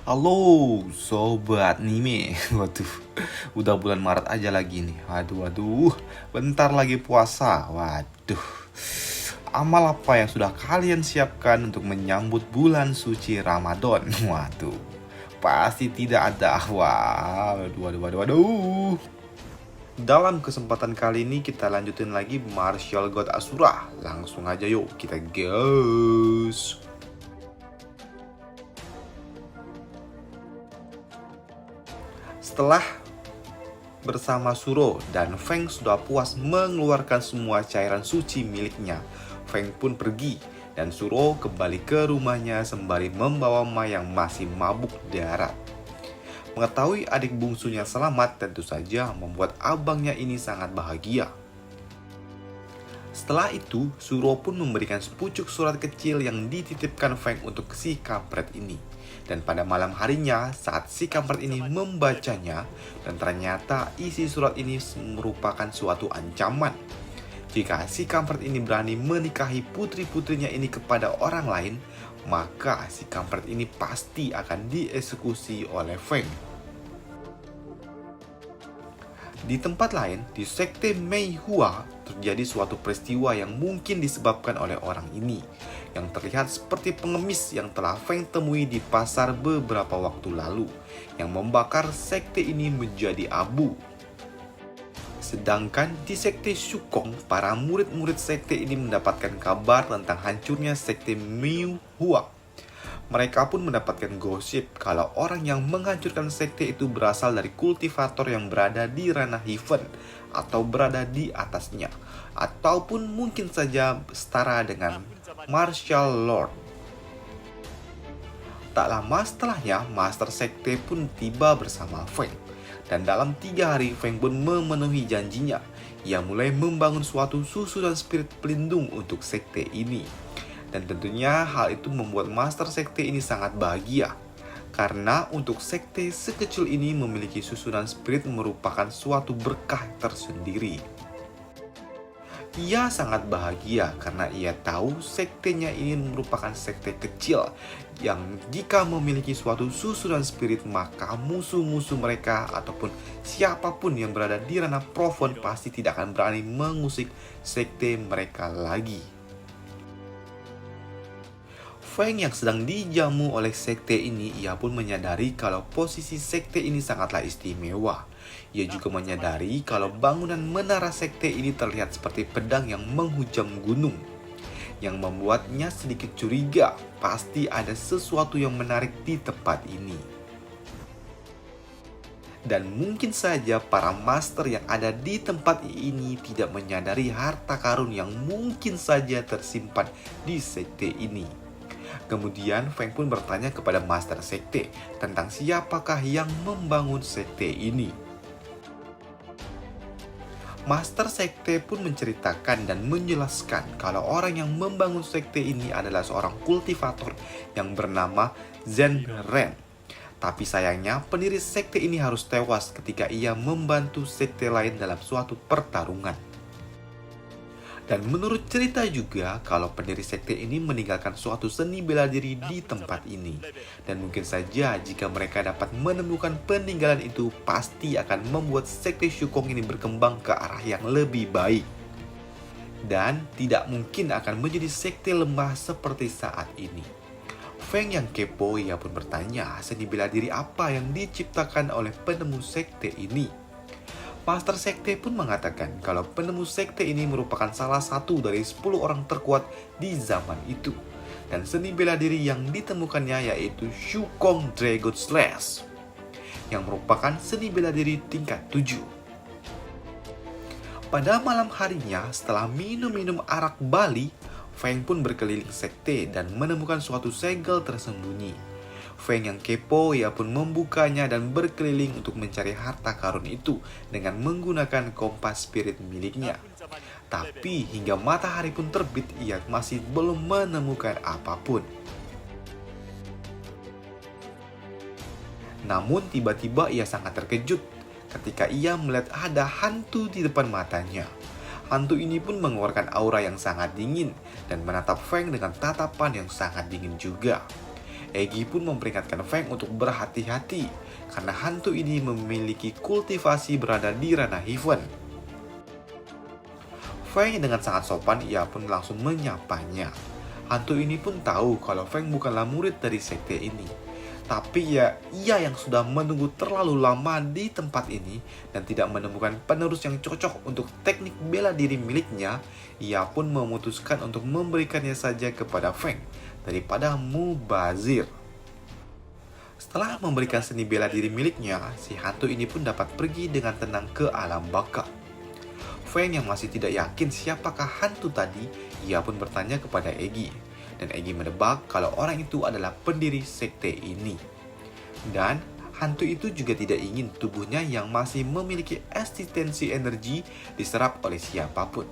Halo Sobat Nime. Waduh, udah bulan Maret aja lagi nih. Waduh, bentar lagi puasa. Waduh, amal apa yang sudah kalian siapkan untuk menyambut bulan suci Ramadan? Waduh, pasti tidak ada. Waduh. Dalam kesempatan kali ini kita lanjutin lagi Martial God Asura. Langsung aja yuk kita gas. Setelah bersama Suro dan Feng sudah puas mengeluarkan semua cairan suci miliknya, Feng pun pergi dan Suro kembali ke rumahnya sembari membawa Ma yang masih mabuk darat. Mengetahui adik bungsunya selamat tentu saja membuat abangnya ini sangat bahagia. Setelah itu, Suro pun memberikan sepucuk surat kecil yang dititipkan Feng untuk si kampret ini. Dan pada malam harinya, saat si kampret ini membacanya, dan ternyata isi surat ini merupakan suatu ancaman. Jika si kampret ini berani menikahi putri-putrinya ini kepada orang lain, maka si kampret ini pasti akan dieksekusi oleh Feng. Di tempat lain, di sekte Mei Hua, terjadi suatu peristiwa yang mungkin disebabkan oleh orang ini, yang terlihat seperti pengemis yang telah Feng temui di pasar beberapa waktu lalu, yang membakar sekte ini menjadi abu. Sedangkan di sekte Shukong, para murid-murid sekte ini mendapatkan kabar tentang hancurnya sekte Mei Hua. Mereka pun mendapatkan gosip kalau orang yang menghancurkan sekte itu berasal dari kultivator yang berada di ranah Heaven atau berada di atasnya, ataupun mungkin saja setara dengan Martial Lord. Tak lama setelahnya, Master Sekte pun tiba bersama Feng. Dan dalam 3 hari, Feng pun memenuhi janjinya. Ia mulai membangun suatu susunan spirit pelindung untuk sekte ini. Dan tentunya hal itu membuat Master Sekte ini sangat bahagia. Karena untuk sekte sekecil ini memiliki susunan spirit merupakan suatu berkah tersendiri. Ia sangat bahagia karena ia tahu sektenya ini merupakan sekte kecil yang jika memiliki suatu susunan spirit maka musuh-musuh mereka ataupun siapapun yang berada di ranah Profon pasti tidak akan berani mengusik sekte mereka lagi. Feng yang sedang dijamu oleh sekte ini, ia pun menyadari kalau posisi sekte ini sangatlah istimewa. Ia juga menyadari kalau bangunan menara sekte ini terlihat seperti pedang yang menghujam gunung, yang membuatnya sedikit curiga. Pasti ada sesuatu yang menarik di tempat ini. Dan mungkin saja para master yang ada di tempat ini tidak menyadari harta karun yang mungkin saja tersimpan di sekte ini. Kemudian Feng pun bertanya kepada Master Sekte tentang siapakah yang membangun sekte ini. Master Sekte pun menceritakan dan menjelaskan kalau orang yang membangun sekte ini adalah seorang kultivator yang bernama Zhen Ren. Tapi sayangnya pendiri sekte ini harus tewas ketika ia membantu sekte lain dalam suatu pertarungan. Dan menurut cerita juga kalau pendiri sekte ini meninggalkan suatu seni bela diri di tempat ini. Dan mungkin saja jika mereka dapat menemukan peninggalan itu pasti akan membuat sekte Shukong ini berkembang ke arah yang lebih baik. Dan tidak mungkin akan menjadi sekte lemah seperti saat ini. Feng yang kepo ia pun bertanya seni bela diri apa yang diciptakan oleh penemu sekte ini. Master Sekte pun mengatakan kalau penemu sekte ini merupakan salah satu dari 10 orang terkuat di zaman itu. Dan seni bela diri yang ditemukannya yaitu Shukong Dragon Slash, yang merupakan seni bela diri tingkat 7. Pada malam harinya, setelah minum-minum arak Bali, Feng pun berkeliling sekte dan menemukan suatu segel tersembunyi. Feng yang kepo, ia pun membukanya dan berkeliling untuk mencari harta karun itu dengan menggunakan kompas spirit miliknya. Tapi hingga matahari pun terbit, ia masih belum menemukan apapun. Namun tiba-tiba ia sangat terkejut ketika ia melihat ada hantu di depan matanya. Hantu ini pun mengeluarkan aura yang sangat dingin dan menatap Feng dengan tatapan yang sangat dingin juga. Egi pun memperingatkan Feng untuk berhati-hati karena hantu ini memiliki kultivasi berada di ranah Heaven. Feng dengan sangat sopan ia pun langsung menyapanya. Hantu ini pun tahu kalau Feng bukanlah murid dari sekte ini. Tapi ya, ia yang sudah menunggu terlalu lama di tempat ini dan tidak menemukan penerus yang cocok untuk teknik bela diri miliknya, ia pun memutuskan untuk memberikannya saja kepada Feng daripada mubazir. Setelah memberikan seni bela diri miliknya, si hantu ini pun dapat pergi dengan tenang ke alam baka. Feng yang masih tidak yakin siapakah hantu tadi, ia pun bertanya kepada Egi. Dan Egi menebak kalau orang itu adalah pendiri sekte ini. Dan hantu itu juga tidak ingin tubuhnya yang masih memiliki eksistensi energi diserap oleh siapapun.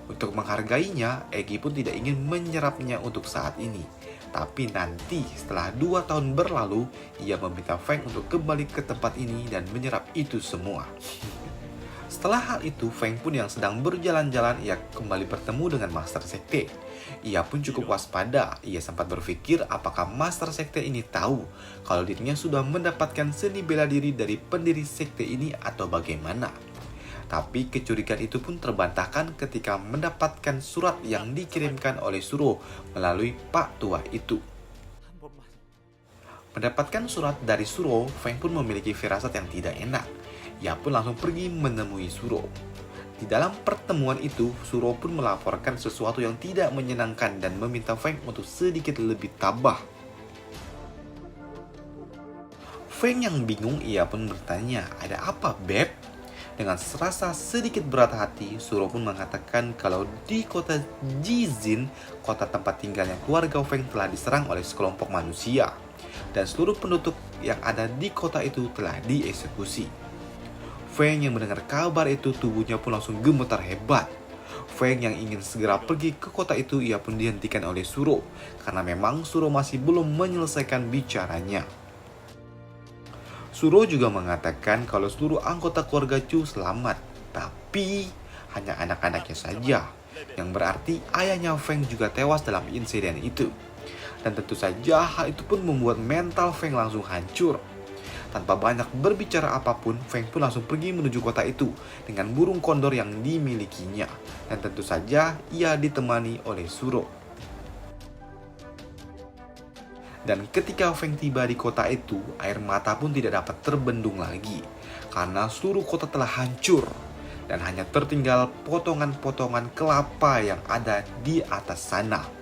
Untuk menghargainya, Egi pun tidak ingin menyerapnya untuk saat ini. Tapi nanti setelah 2 tahun berlalu, ia meminta Feng untuk kembali ke tempat ini dan menyerap itu semua. Setelah hal itu, Feng pun yang sedang berjalan-jalan, ia kembali bertemu dengan Master Sekte. Ia pun cukup waspada, ia sempat berpikir apakah Master Sekte ini tahu kalau dirinya sudah mendapatkan seni bela diri dari pendiri sekte ini atau bagaimana. Tapi kecurigaan itu pun terbantahkan ketika mendapatkan surat yang dikirimkan oleh Suro melalui Pak Tua itu. Mendapatkan surat dari Suro, Feng pun memiliki firasat yang tidak enak. Ia pun langsung pergi menemui Suro. Di dalam pertemuan itu, Suro pun melaporkan sesuatu yang tidak menyenangkan dan meminta Feng untuk sedikit lebih tabah. Feng yang bingung, ia pun bertanya, "Ada apa, Beb?" Dengan serasa sedikit berat hati, Suro pun mengatakan kalau di kota Jizin, kota tempat tinggalnya keluarga Feng, telah diserang oleh sekelompok manusia. Dan seluruh penduduk yang ada di kota itu telah dieksekusi. Feng yang mendengar kabar itu, tubuhnya pun langsung gemetar hebat. Feng yang ingin segera pergi ke kota itu, ia pun dihentikan oleh Suro, karena memang Suro masih belum menyelesaikan bicaranya. Suro juga mengatakan kalau seluruh anggota keluarga Chu selamat, tapi hanya anak-anaknya saja, yang berarti ayahnya Feng juga tewas dalam insiden itu. Dan tentu saja hal itu pun membuat mental Feng langsung hancur. Tanpa banyak berbicara apapun, Feng pun langsung pergi menuju kota itu dengan burung kondor yang dimilikinya. Dan tentu saja ia ditemani oleh Suro. Dan ketika Feng tiba di kota itu, air mata pun tidak dapat terbendung lagi. Karena seluruh kota telah hancur. Dan hanya tertinggal potongan-potongan kelapa yang ada di atas sana.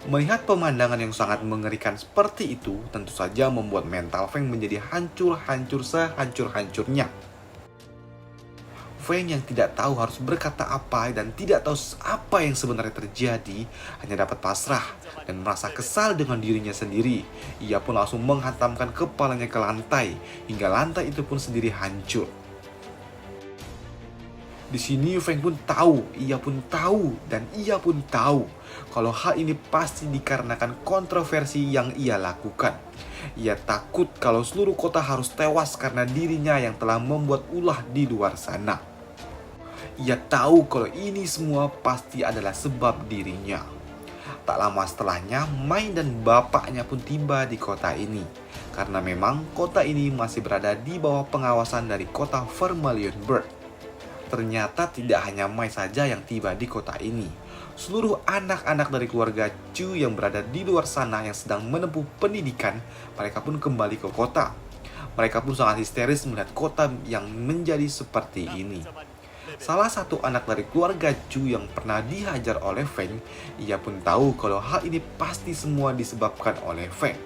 Melihat pemandangan yang sangat mengerikan seperti itu, tentu saja membuat mental Feng menjadi hancur-hancur sehancur-hancurnya. Feng yang tidak tahu harus berkata apa dan tidak tahu apa yang sebenarnya terjadi, hanya dapat pasrah dan merasa kesal dengan dirinya sendiri. Ia pun langsung menghantamkan kepalanya ke lantai, hingga lantai itu pun sendiri hancur. Di sini Feng pun tahu, ia pun tahu kalau hal ini pasti dikarenakan kontroversi yang ia lakukan. Ia takut kalau seluruh kota harus tewas karena dirinya yang telah membuat ulah di luar sana. Ia tahu kalau ini semua pasti adalah sebab dirinya. Tak lama setelahnya, Mai dan bapaknya pun tiba di kota ini. Karena memang kota ini masih berada di bawah pengawasan dari kota Vermilion Bird. Ternyata tidak hanya Mai saja yang tiba di kota ini. Seluruh anak-anak dari keluarga Chu yang berada di luar sana yang sedang menempuh pendidikan, mereka pun kembali ke kota. Mereka pun sangat histeris melihat kota yang menjadi seperti ini. Salah satu anak dari keluarga Chu yang pernah dihajar oleh Feng, ia pun tahu kalau hal ini pasti semua disebabkan oleh Feng.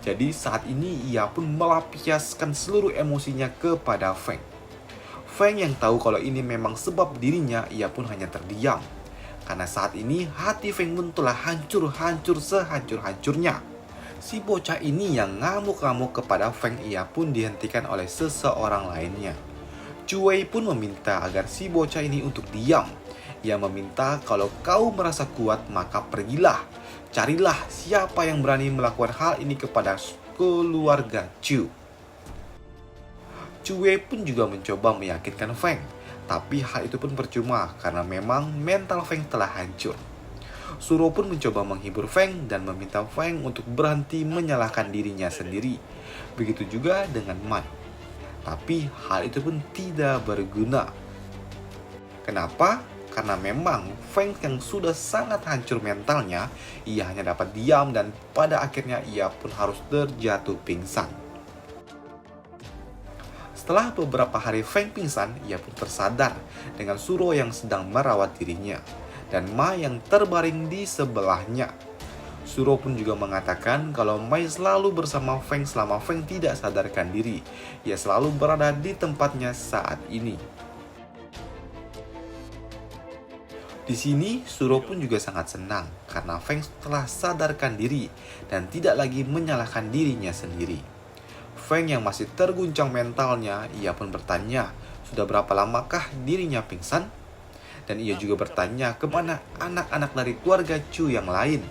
Jadi saat ini ia pun melampiaskan seluruh emosinya kepada Feng. Feng yang tahu kalau ini memang sebab dirinya, ia pun hanya terdiam. Karena saat ini hati Feng pun telah hancur-hancur sehancur-hancurnya. Si bocah ini yang ngamuk-ngamuk kepada Feng, ia pun dihentikan oleh seseorang lainnya. Cuei pun meminta agar si bocah ini untuk diam. Ia meminta kalau kau merasa kuat maka pergilah. Carilah siapa yang berani melakukan hal ini kepada keluarga Chu. Cuei pun juga mencoba meyakinkan Feng. Tapi hal itu pun percuma karena memang mental Feng telah hancur. Suro pun mencoba menghibur Feng dan meminta Feng untuk berhenti menyalahkan dirinya sendiri. Begitu juga dengan Mai. Tapi hal itu pun tidak berguna. Kenapa? Karena memang Feng yang sudah sangat hancur mentalnya, ia hanya dapat diam dan pada akhirnya ia pun harus terjatuh pingsan. Setelah beberapa hari Feng pingsan, ia pun tersadar dengan Suro yang sedang merawat dirinya dan Mai yang terbaring di sebelahnya. Suro pun juga mengatakan kalau Mai selalu bersama Feng selama Feng tidak sadarkan diri. Ia selalu berada di tempatnya saat ini. Di sini, Suro pun juga sangat senang karena Feng telah sadarkan diri dan tidak lagi menyalahkan dirinya sendiri. Feng yang masih terguncang mentalnya, ia pun bertanya, sudah berapa lamakah dirinya pingsan? Dan ia juga bertanya kemana anak-anak dari keluarga Chu yang lain.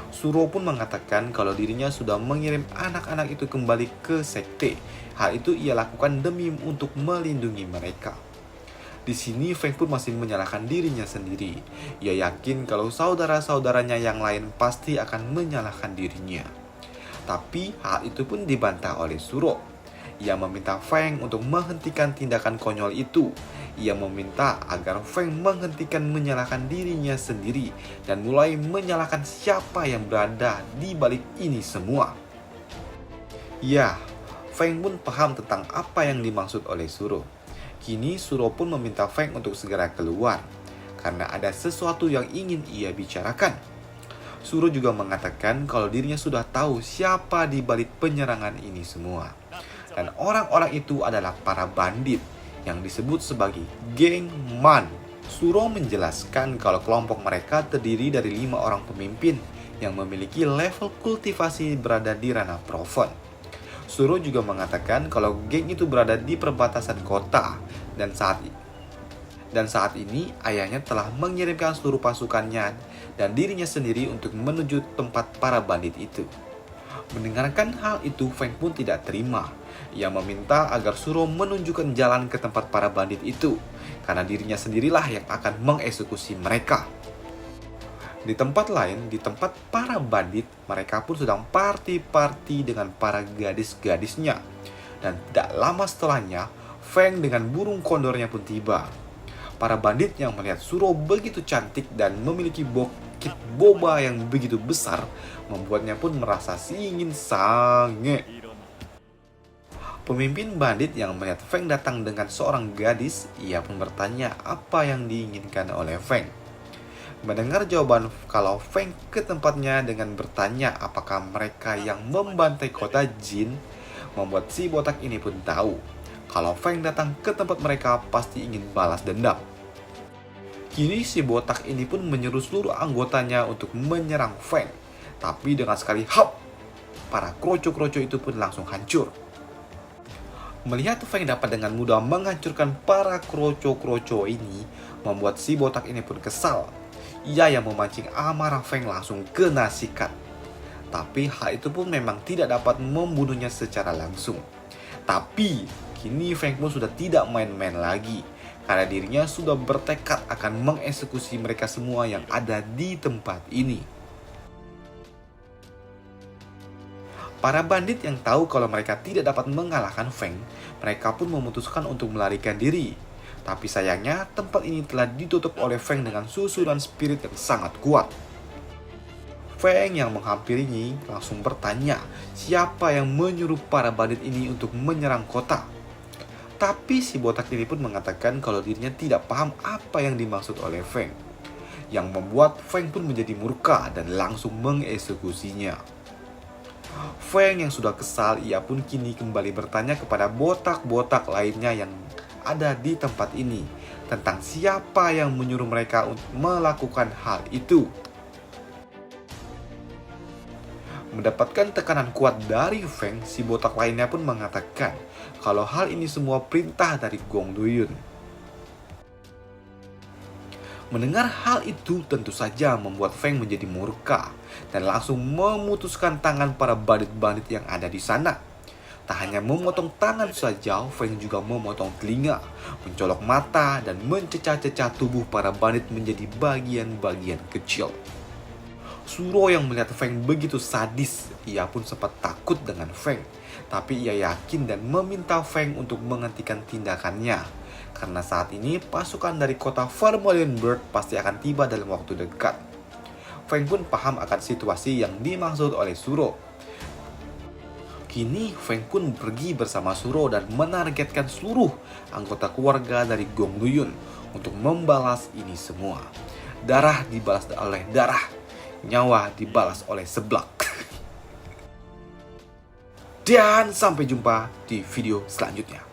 Suro pun mengatakan kalau dirinya sudah mengirim anak-anak itu kembali ke sekte. Hal itu ia lakukan demi untuk melindungi mereka. Di sini Feng pun masih menyalahkan dirinya sendiri. Ia yakin kalau saudara-saudaranya yang lain pasti akan menyalahkan dirinya. Tapi hal itu pun dibantah oleh Suro. Ia meminta Feng untuk menghentikan tindakan konyol itu. Ia meminta agar Feng menghentikan menyalahkan dirinya sendiri dan mulai menyalahkan siapa yang berada di balik ini semua. Ya, Feng pun paham tentang apa yang dimaksud oleh Suro. Kini Suro pun meminta Feng untuk segera keluar karena ada sesuatu yang ingin ia bicarakan. Suro juga mengatakan kalau dirinya sudah tahu siapa di balik penyerangan ini semua. Dan orang-orang itu adalah para bandit yang disebut sebagai geng Man. Suro menjelaskan kalau kelompok mereka terdiri dari 5 orang pemimpin yang memiliki level kultivasi berada di ranah Proven. Suro juga mengatakan kalau geng itu berada di perbatasan kota dan saat ini ayahnya telah mengirimkan seluruh pasukannya dan dirinya sendiri untuk menuju tempat para bandit itu. Mendengarkan hal itu, Feng pun tidak terima. Ia meminta agar Suro menunjukkan jalan ke tempat para bandit itu, karena dirinya sendirilah yang akan mengeksekusi mereka. Di tempat lain, di tempat para bandit, mereka pun sedang party-party dengan para gadis-gadisnya. Dan tidak lama setelahnya, Feng dengan burung kondornya pun tiba. Para bandit yang melihat Suro begitu cantik dan memiliki bukit boba yang begitu besar, membuatnya pun merasa ingin sange. Pemimpin bandit yang melihat Feng datang dengan seorang gadis, ia pun bertanya apa yang diinginkan oleh Feng. Mendengar jawaban kalau Feng ke tempatnya dengan bertanya apakah mereka yang membantai kota Jin, membuat si botak ini pun tahu kalau Feng datang ke tempat mereka pasti ingin balas dendam. Kini si botak ini pun menyuruh seluruh anggotanya untuk menyerang Feng. Tapi dengan sekali hap, para kroco-kroco itu pun langsung hancur. Melihat Feng dapat dengan mudah menghancurkan para kroco-kroco ini, membuat si botak ini pun kesal. Ia yang memancing amarah Feng langsung kena sikat. Tapi hal itu pun memang tidak dapat membunuhnya secara langsung. Tapi kini Feng pun sudah tidak main-main lagi, karena dirinya sudah bertekad akan mengeksekusi mereka semua yang ada di tempat ini. Para bandit yang tahu kalau mereka tidak dapat mengalahkan Feng, mereka pun memutuskan untuk melarikan diri. Tapi sayangnya tempat ini telah ditutup oleh Feng dengan susunan spirit yang sangat kuat. Feng yang menghampirinya langsung bertanya siapa yang menyuruh para bandit ini untuk menyerang kota. Tapi si botak ini pun mengatakan kalau dirinya tidak paham apa yang dimaksud oleh Feng, yang membuat Feng pun menjadi murka dan langsung mengeksekusinya. Feng yang sudah kesal, ia pun kini kembali bertanya kepada botak-botak lainnya yang ada di tempat ini tentang siapa yang menyuruh mereka untuk melakukan hal itu. Mendapatkan tekanan kuat dari Feng, si botak lainnya pun mengatakan kalau hal ini semua perintah dari Gong Duyun. Mendengar hal itu tentu saja membuat Feng menjadi murka dan langsung memutuskan tangan para bandit-bandit yang ada di sana. Tak hanya memotong tangan saja, Feng juga memotong telinga, mencolok mata, dan mencecah-cecah tubuh para bandit menjadi bagian-bagian kecil. Suro yang melihat Feng begitu sadis, ia pun sempat takut dengan Feng. Tapi ia yakin dan meminta Feng untuk menghentikan tindakannya. Karena saat ini pasukan dari kota Vermilion Bird pasti akan tiba dalam waktu dekat. Feng pun paham akan situasi yang dimaksud oleh Suro. Kini Feng pun pergi bersama Suro dan menargetkan seluruh anggota keluarga dari Gong Luyun untuk membalas ini semua. Darah dibalas oleh darah, nyawa dibalas oleh seblak. Dan sampai jumpa di video selanjutnya.